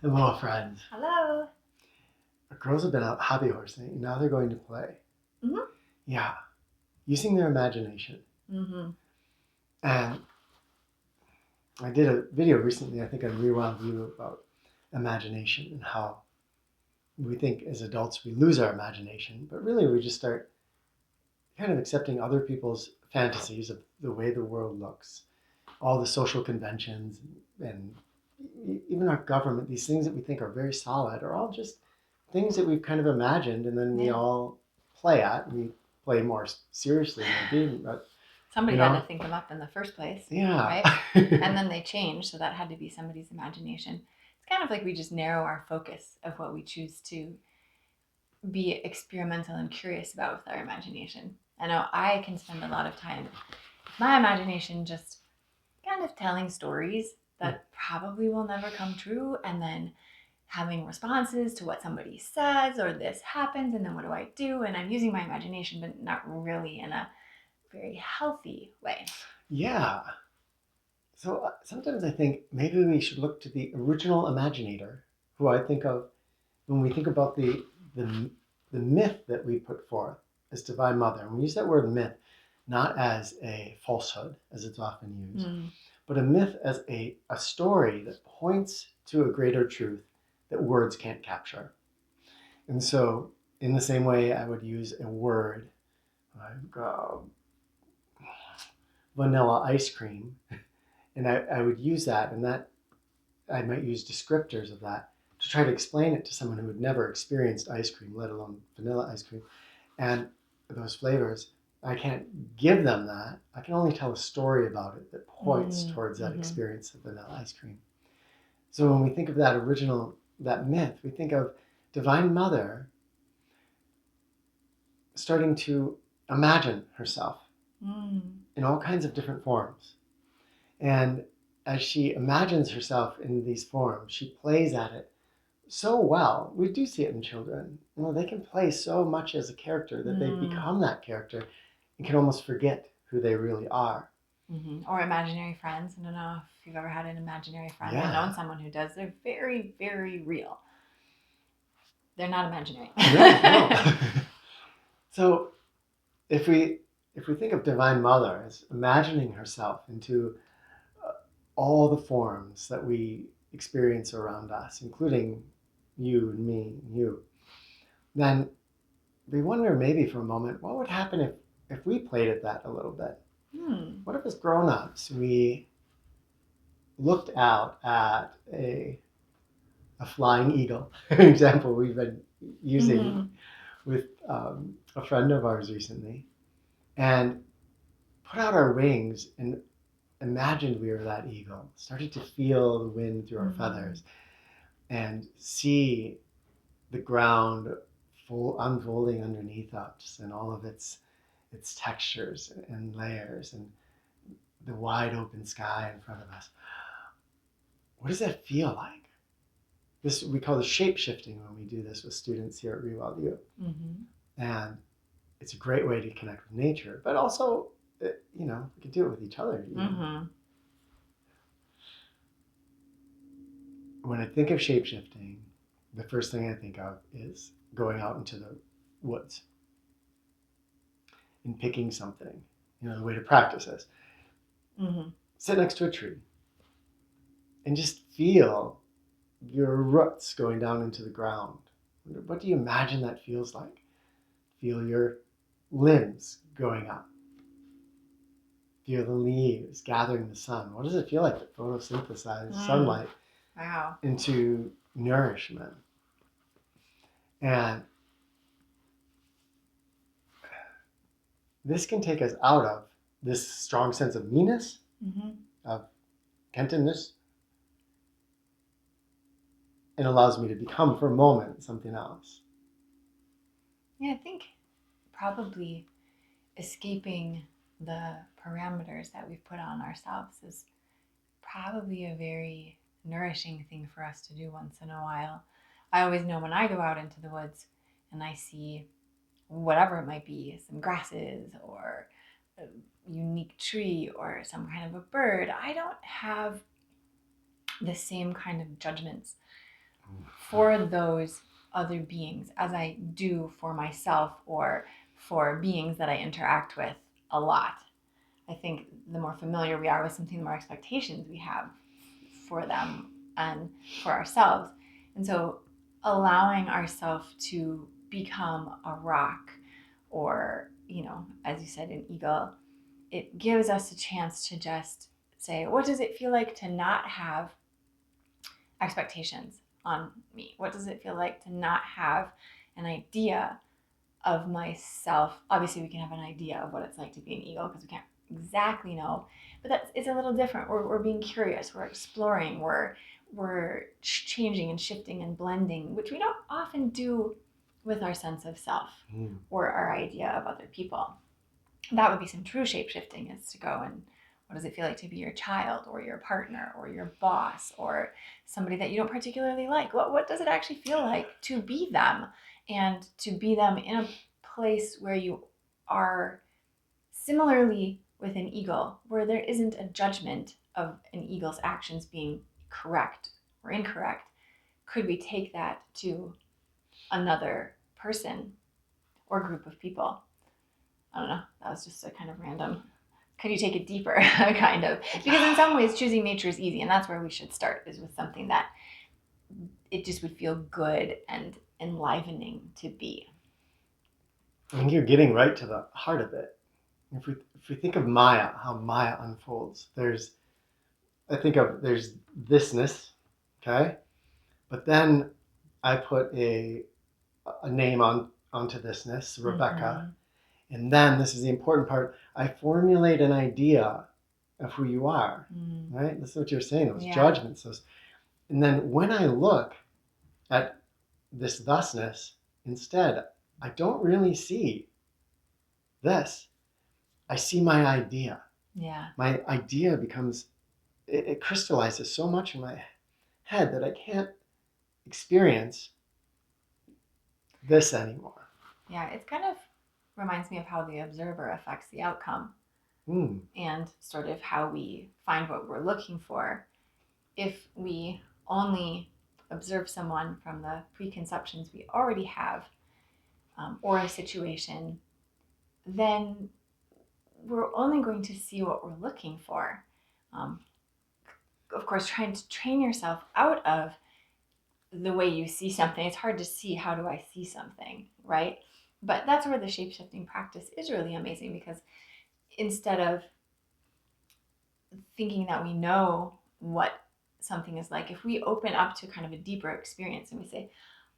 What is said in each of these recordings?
Hello, friends. Hello. Our girls have been out hobby horsing, and now they're going to play. Mhm. Yeah, using their imagination. Mhm. And I did a video recently, I think on Rewild View, about imagination and how we think as adults we lose our imagination, but really we just start kind of accepting other people's fantasies of the way the world looks, all the social conventions, and even our government, these things that we think are very solid are all just things that we've kind of imagined, and then we Yeah. all play at. We play more seriously maybe, but Somebody had to think them up in the first place, yeah. right? And then they changed, so that had to be somebody's imagination. It's kind of like we just narrow our focus of what we choose to be experimental and curious about with our imagination. I know I can spend a lot of time with my imagination just kind of telling stories that probably will never come true, and then having responses to what somebody says, or this happens and then what do I do, and I'm using my imagination but not really in a very healthy way. Yeah. So sometimes I think maybe we should look to the original imaginator, who I think of when we think about the, the myth that we put forth as Divine Mother. And we use that word myth not as a falsehood, as it's often used, but a myth as a story that points to a greater truth that words can't capture. And so, in the same way, I would use a word like vanilla ice cream, and I would use that, and that I might use descriptors of that to try to explain it to someone who had never experienced ice cream, let alone vanilla ice cream, and those flavors. I can't give them that. I can only tell a story about it that points towards that experience of vanilla ice cream. So when we think of that original, that myth, we think of Divine Mother starting to imagine herself in all kinds of different forms. And as she imagines herself in these forms, she plays at it so well. We do see it in children. You know, they can play so much as a character that they become that character and can almost forget who they really are. Or imaginary friends. I don't know if you've ever had an imaginary friend or Yeah. known someone who does. They're very, very real. They're not imaginary. No. So if we think of Divine Mother as imagining herself into all the forms that we experience around us, including you and me and you, then we wonder maybe for a moment what would happen if we played at that a little bit. What if as grown-ups we looked out at a flying eagle, an example we've been using with a friend of ours recently, and put out our wings and imagined we were that eagle, started to feel the wind through our feathers and see the ground unfolding underneath us and all of its textures and layers and the wide open sky in front of us. What does that feel like? This we call this shape-shifting when we do this with students here at Rewild U. And it's a great way to connect with nature, but also, we can do it with each other. When I think of shape-shifting, the first thing I think of is going out into the woods and picking something. The way to practice this. Sit next to a tree and just feel your roots going down into the ground. What do you imagine that feels like? Feel your limbs going up. Feel the leaves gathering the sun. What does it feel like to photosynthesize sunlight into nourishment? And this can take us out of this strong sense of meanness, of Kentonness, and allows me to become for a moment something else. Yeah, I think probably escaping the parameters that we've put on ourselves is probably a very nourishing thing for us to do once in a while. I always know when I go out into the woods and I see whatever it might be, some grasses or a unique tree or some kind of a bird, I don't have the same kind of judgments for those other beings as I do for myself or for beings that I interact with a lot. I think the more familiar we are with something, the more expectations we have for them and for ourselves. And so allowing ourselves to become a rock or, as you said, an eagle, it gives us a chance to just say, what does it feel like to not have expectations on me? What does it feel like to not have an idea of myself? Obviously, we can have an idea of what it's like to be an eagle because we can't exactly know, but it's a little different. We're being curious, we're exploring, we're changing and shifting and blending, which we don't often do with our sense of self or our idea of other people. That would be some true shape shifting, is to go and what does it feel like to be your child or your partner or your boss or somebody that you don't particularly like? What does it actually feel like to be them and to be them in a place where you are similarly with an eagle, where there isn't a judgment of an eagle's actions being correct or incorrect? Could we take that to another person or group of people? I don't know. That was just a kind of random. Could you take it deeper, kind of? Because in some ways, choosing nature is easy, and that's where we should start, is with something that it just would feel good and enlivening to be. I think you're getting right to the heart of it. If we think of Maya, how Maya unfolds, there's thisness, okay, but then I put a name onto thisness, Rebecca, and then this is the important part. I formulate an idea of who you are, right? That's what you're saying. Those judgments, and then when I look at this thusness, instead, I don't really see this. I see my idea. Yeah. My idea becomes, it crystallizes so much in my head that I can't experience this anymore. Yeah, it kind of reminds me of how the observer affects the outcome and sort of how we find what we're looking for. If we only observe someone from the preconceptions we already have, or a situation, then we're only going to see what we're looking for. Um, of course, trying to train yourself out of the way you see something. It's hard to see, how do I see something, right? But that's where the shape shifting practice is really amazing, because instead of thinking that we know what something is like, if we open up to kind of a deeper experience and we say,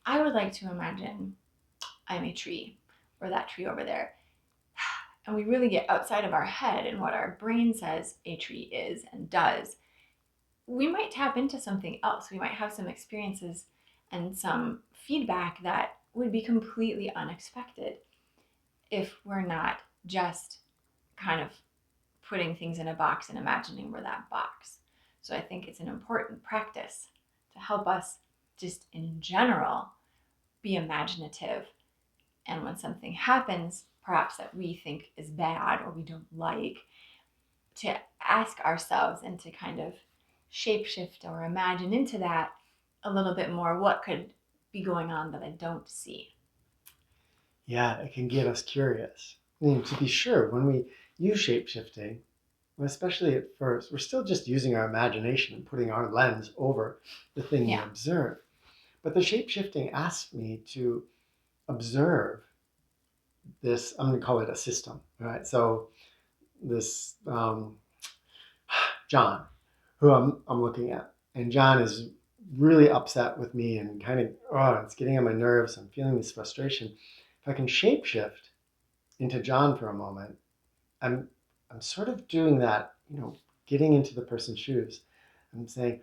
I would like to imagine I'm a tree, or that tree over there, and we really get outside of our head and what our brain says a tree is and does, we might tap into something else. We might have some experiences and some feedback that would be completely unexpected if we're not just kind of putting things in a box and imagining we're that box. So I think it's an important practice to help us just in general be imaginative. And when something happens, perhaps that we think is bad or we don't like, to ask ourselves and to kind of shapeshift or imagine into that a little bit more. What could be going on that I don't see? Yeah, it can get us curious. I mean, to be sure, when we use shapeshifting, especially at first, we're still just using our imagination and putting our lens over the thing we observe. But the shapeshifting asks me to observe this, I'm going to call it a system, right? So this John, who I'm looking at, and John is really upset with me and kind of, it's getting on my nerves. I'm feeling this frustration. If I can shapeshift into John for a moment, I'm sort of doing that, getting into the person's shoes. I'm saying,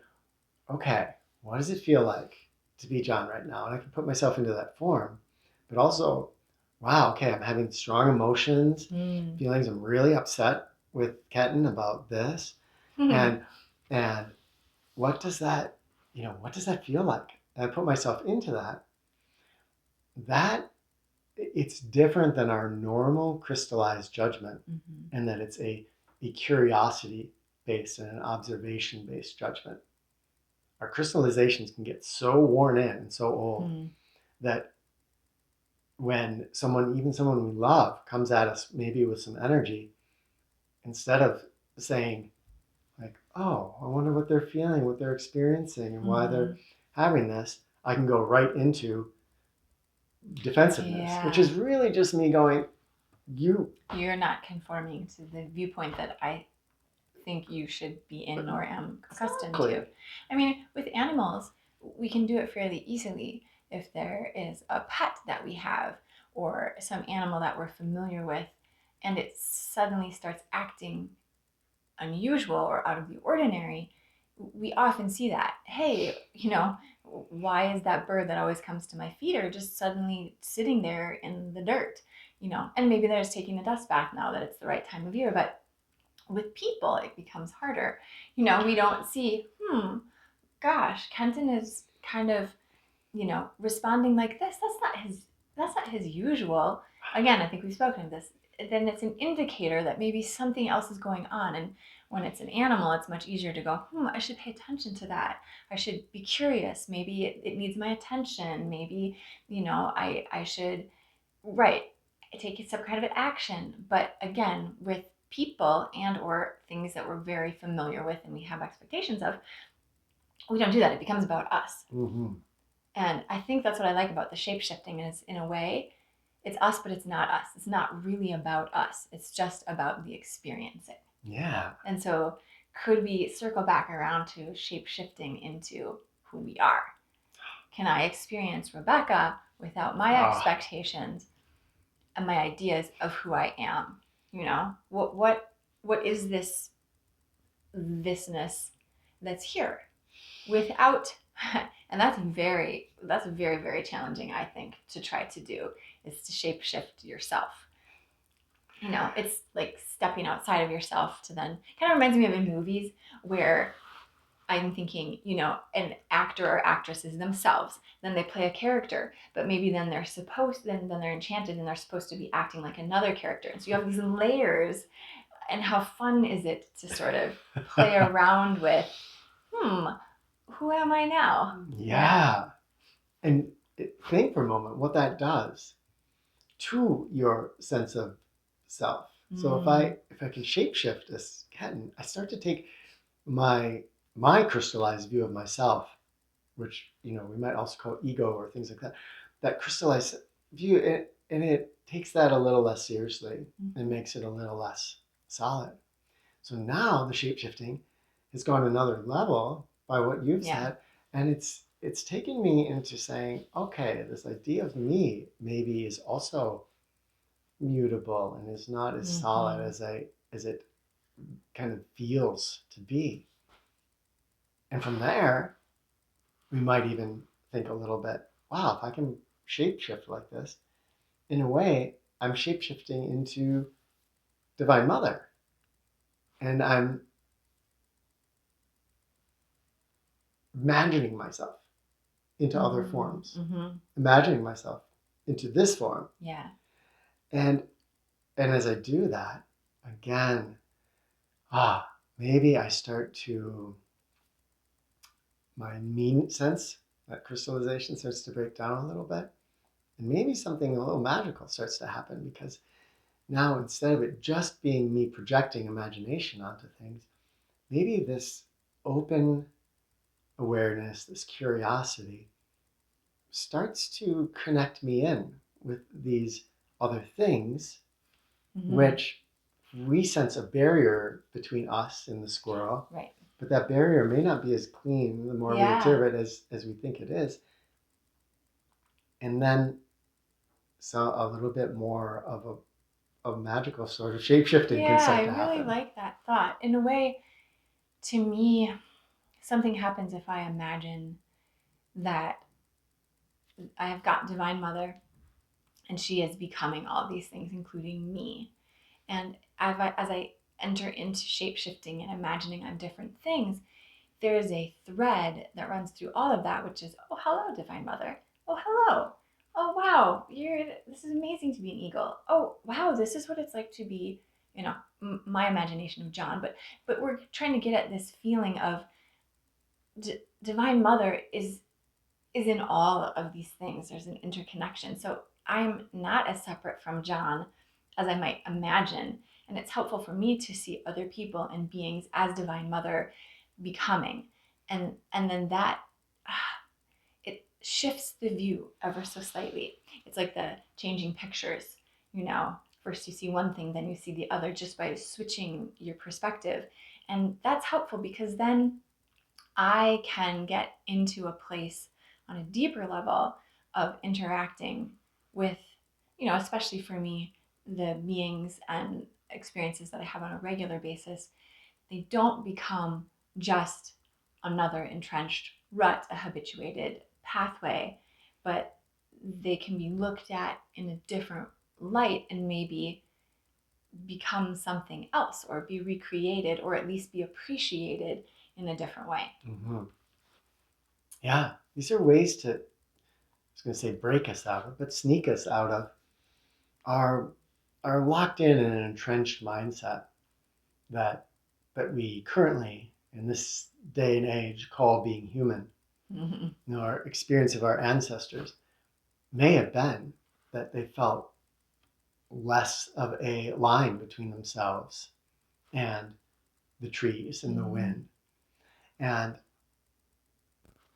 okay, what does it feel like to be John right now? And I can put myself into that form, but also, wow, okay, I'm having strong emotions, feelings. I'm really upset with Ketan about this, and and what does that, what does that feel like? And I put myself into that. That it's different than our normal crystallized judgment, and that it's a curiosity based and an observation based judgment. our crystallizations can get so worn in and so old Mm. that when even someone we love, comes at us maybe with some energy, instead of saying like, "Oh, I wonder what they're feeling, what they're experiencing, and why they're Mm-hmm. having this," I can go right into defensiveness, which Yeah. is really just me going, "You You're not conforming to the viewpoint that I think you should be in or am accustomed to. exactly." I mean, with animals, we can do it fairly easily. If there is a pet that we have or some animal that we're familiar with, and it suddenly starts acting unusual or out of the ordinary, we often see that. Hey, why is that bird that always comes to my feet or just suddenly sitting there in the dirt? And maybe they're just taking a dust bath now that it's the right time of year. But with people, it becomes harder. We don't see, gosh, Kenton is kind of, responding like this. That's not his usual. Again, I think we've spoken of this. Then it's an indicator that maybe something else is going on. And when it's an animal, it's much easier to go, I should pay attention to that. I should be curious. Maybe it needs my attention. Maybe, I should, right, take some kind of an action. But again, with people and or things that we're very familiar with and we have expectations of, we don't do that. It becomes about us. Mm-hmm. And I think that's what I like about the shape shifting is, in a way, it's us, but it's not us. It's not really about us. It's just about the experiencing. Yeah. And so, could we circle back around to shape shifting into who we are? Can I experience Rebecca without my Ah. expectations and my ideas of who I am? What is thisness that's here without and that's very very challenging, I think, to try to do, is to shape shift yourself. It's like stepping outside of yourself to then kind of reminds me of in movies where I'm thinking, an actor or actress is themselves. Then they play a character, but maybe then they're enchanted and they're supposed to be acting like another character. And so you have these layers, and how fun is it to sort of play around with, who am I now? Yeah. Yeah. And think for a moment what that does to your sense of self. So if Mm. I can shapeshift this kitten, I start to take my crystallized view of myself, which we might also call ego or things like that. That crystallized view, and it takes that a little less seriously and Mm-hmm. makes it a little less solid. So now the shapeshifting has gone another level by what you've Yeah. said, and it's taken me into saying, okay, this idea of me maybe is also mutable and is not as solid Mm-hmm. as it kind of feels to be. And from there, we might even think a little bit, wow, if I can shapeshift like this, in a way, I'm shapeshifting into Divine Mother. And I'm imagining myself into other Mm-hmm. forms, Mm-hmm. imagining myself into this form. Yeah. And as I do that, again, maybe I start to, my mean sense, that crystallization starts to break down a little bit. And maybe something a little magical starts to happen, because now instead of it just being me projecting imagination onto things, maybe this open awareness, this curiosity starts to connect me in with these other things, Mm-hmm. which we sense a barrier between us and the squirrel, Right. but that barrier may not be as clean the more we Yeah. observe it as we think it is. And then so a little bit more of a magical sort of shapeshifting can Yeah, I start to really happen. like that thought. In a way, to me, something happens if I imagine that I have got Divine Mother and she is becoming all these things, including me. And as I enter into shape shifting and imagining I'm different things, there is a thread that runs through all of that, which is, oh, hello, Divine Mother. Oh, hello. Oh, wow. This is amazing to be an eagle. Oh, wow. This is what it's like to be, my imagination of John. But we're trying to get at this feeling of Divine Mother is in all of these things. There's an interconnection. So I'm not as separate from John as I might imagine. And it's helpful for me to see other people and beings as Divine Mother becoming. And then that it shifts the view ever so slightly. It's like the changing pictures, you know. First you see one thing, then you see the other just by switching your perspective. And that's helpful because then I can get into a place on a deeper level of interacting with, especially for me, the beings and experiences that I have on a regular basis. They don't become just another entrenched rut, a habituated pathway, but they can be looked at in a different light and maybe become something else or be recreated or at least be appreciated in a different way. Mm-hmm. Yeah, these are ways to, I was going to say break us out of, but sneak us out of our locked in an entrenched mindset that we currently in this day and age call being human. Mm-hmm. Our experience of our ancestors may have been that they felt less of a line between themselves and the trees and the wind. And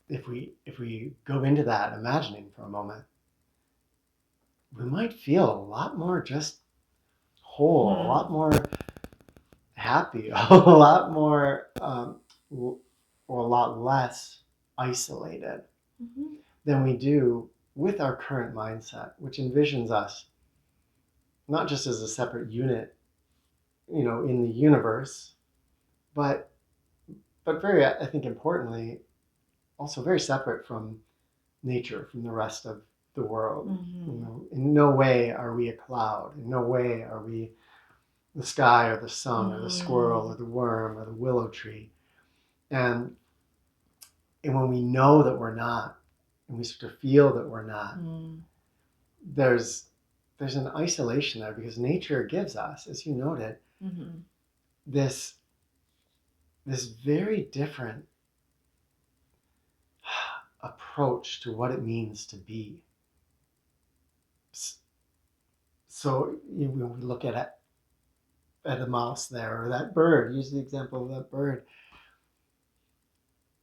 if we go into that imagining for a moment, we might feel a lot more just whole, a lot more happy, a lot more, or a lot less isolated Mm-hmm. than we do with our current mindset, which envisions us not just as a separate unit, in the universe, but very, I think, importantly, also very separate from nature, from the rest of the world. Mm-hmm. In no way are we a cloud. In no way are we the sky or the sun or the squirrel or the worm or the willow tree. And when we know that we're not, and we sort of feel that we're not, there's an isolation there because nature gives us, as you noted, this very different approach to what it means to be. So when we look at a mouse there or that bird, use the example of that bird,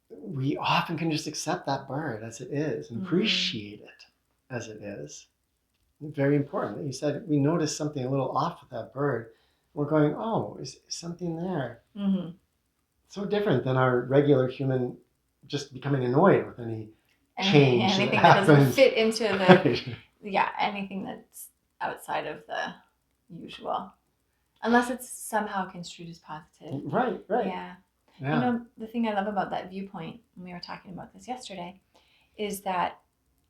we often can just accept that bird as it is and appreciate it as it is. Very important that you said we noticed something a little off with that bird. We're going, oh, is something there? So different than our regular human just becoming annoyed with any change anything that doesn't happens. fit into the anything that's outside of the usual, unless it's somehow construed as positive. Right. Yeah. The thing I love about that viewpoint, and we were talking about this yesterday, is that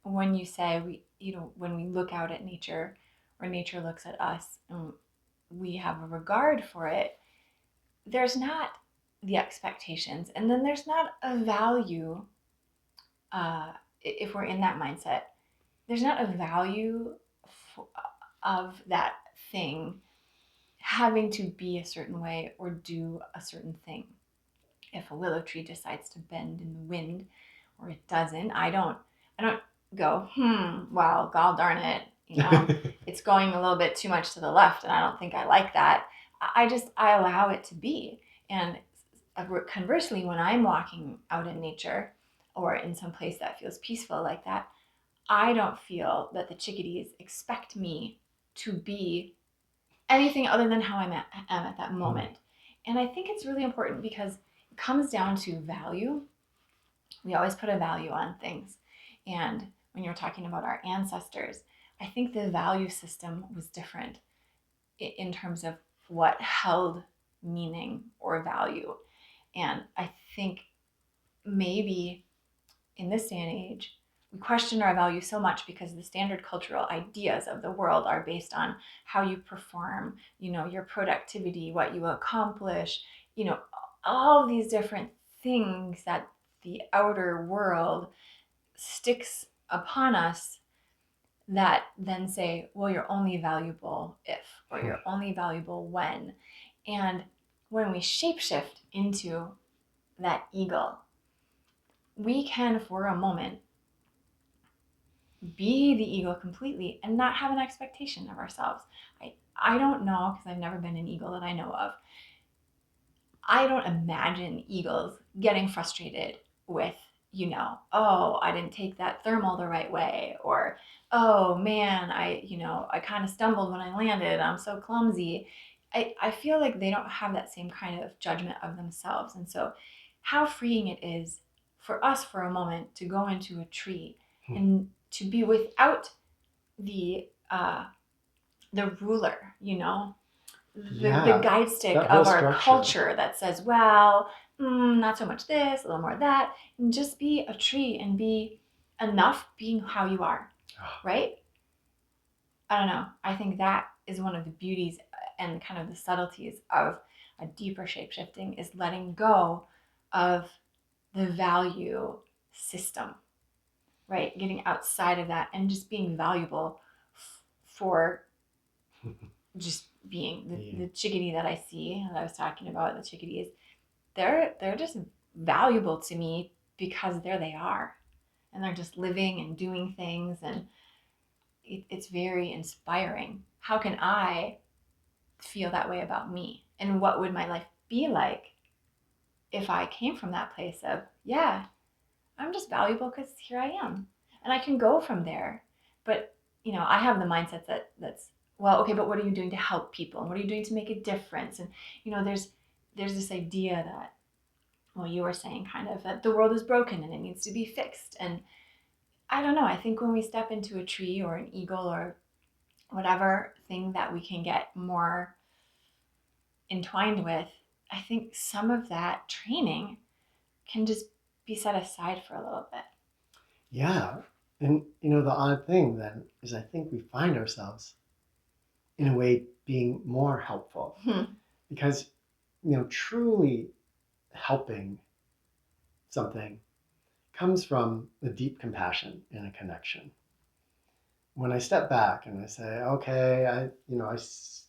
when you say when we look out at nature or nature looks at us and we have a regard for it, there's not the expectations, and then there's not a value. If we're in that mindset, there's not a value of that thing having to be a certain way or do a certain thing. If a willow tree decides to bend in the wind or it doesn't, I don't go, well, gall darn it, it's going a little bit too much to the left and I don't think I like that. I allow it to be. And conversely, when I'm walking out in nature or in some place that feels peaceful like that, I don't feel that the chickadees expect me to be anything other than how am at that moment. And I think it's really important because it comes down to value. We always put a value on things. And when you're talking about our ancestors, I think the value system was different in terms of what held meaning or value. And I think maybe in this day and age, we question our value so much because the standard cultural ideas of the world are based on how you perform, your productivity, what you accomplish, all of these different things that the outer world sticks upon us that then say, well, you're only valuable if, or you're only valuable when. And when we shapeshift into that eagle, we can, for a moment, be the ego completely and not have an expectation of ourselves. I don't know, because I've never been an eagle that I know of. I don't imagine eagles getting frustrated with, oh, I didn't take that thermal the right way, or, oh man, I kind of stumbled when I landed. I'm so clumsy. I feel like they don't have that same kind of judgment of themselves. And so, how freeing it is for us for a moment to go into a tree and to be without the the ruler, the Yeah, guide stick that whole of our structure. culture that says, well, not so much this, a little more that, and just be a tree and be enough being how you are, right? I don't know. I think that is one of the beauties and kind of the subtleties of a deeper shape shifting is letting go of the value system, right? Getting outside of that and just being valuable for just being the chickadee that I see that I was talking about, the chickadees, they're just valuable to me because there they are, and they're just living and doing things, and it's very inspiring. How can I feel that way about me, and what would my life be like if I came from that place of, yeah, I'm just valuable because here I am, and I can go from there. But I have the mindset that's, well, okay, but what are you doing to help people, and what are you doing to make a difference? And there's this idea that, well, you were saying kind of that the world is broken and it needs to be fixed. And I don't know. I think when we step into a tree or an eagle or whatever thing that we can get more entwined with, I think some of that training can just be set aside for a little bit. Yeah. And the odd thing then is I think we find ourselves in a way being more helpful because, truly helping something comes from a deep compassion and a connection. When I step back and I say, okay, I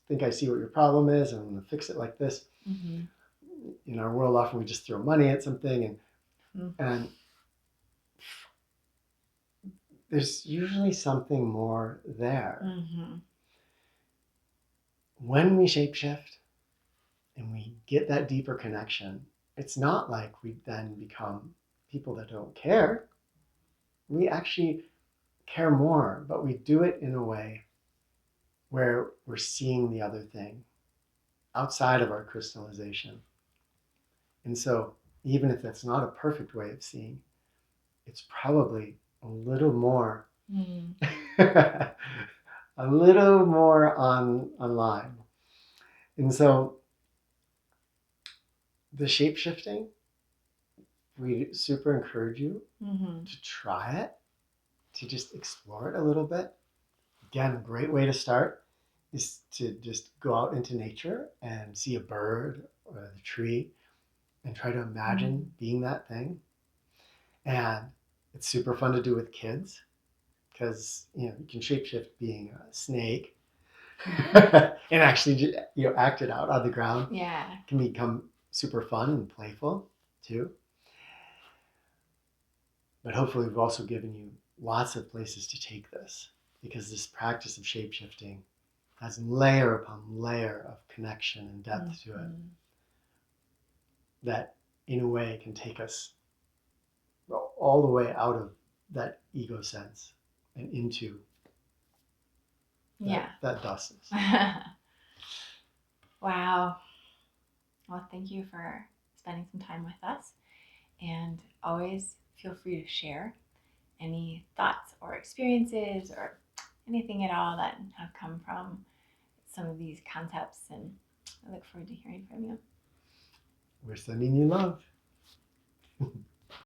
think I see what your problem is, and I'm going to fix it like this. Mm-hmm. In our world, often we just throw money at something, and there's usually something more there. Mm-hmm. When we shapeshift and we get that deeper connection, it's not like we then become people that don't care. We actually care more, but we do it in a way where we're seeing the other thing outside of our crystallization. And so, even if that's not a perfect way of seeing, it's probably a little more, a little more online. And so, the shape shifting, we super encourage you to try it, to just explore it a little bit. Again, a great way to start is to just go out into nature and see a bird or a tree and try to imagine being that thing. And it's super fun to do with kids because you can shapeshift being a snake and actually act it out on the ground. Yeah. It can become super fun and playful too. But hopefully we've also given you lots of places to take this, because this practice of shapeshifting has layer upon layer of connection and depth to it that in a way can take us all the way out of that ego sense and into that dustness. Wow. Well, thank you for spending some time with us, and always feel free to share any thoughts or experiences or anything at all that have come from some of these concepts, and I look forward to hearing from you. We're sending you love.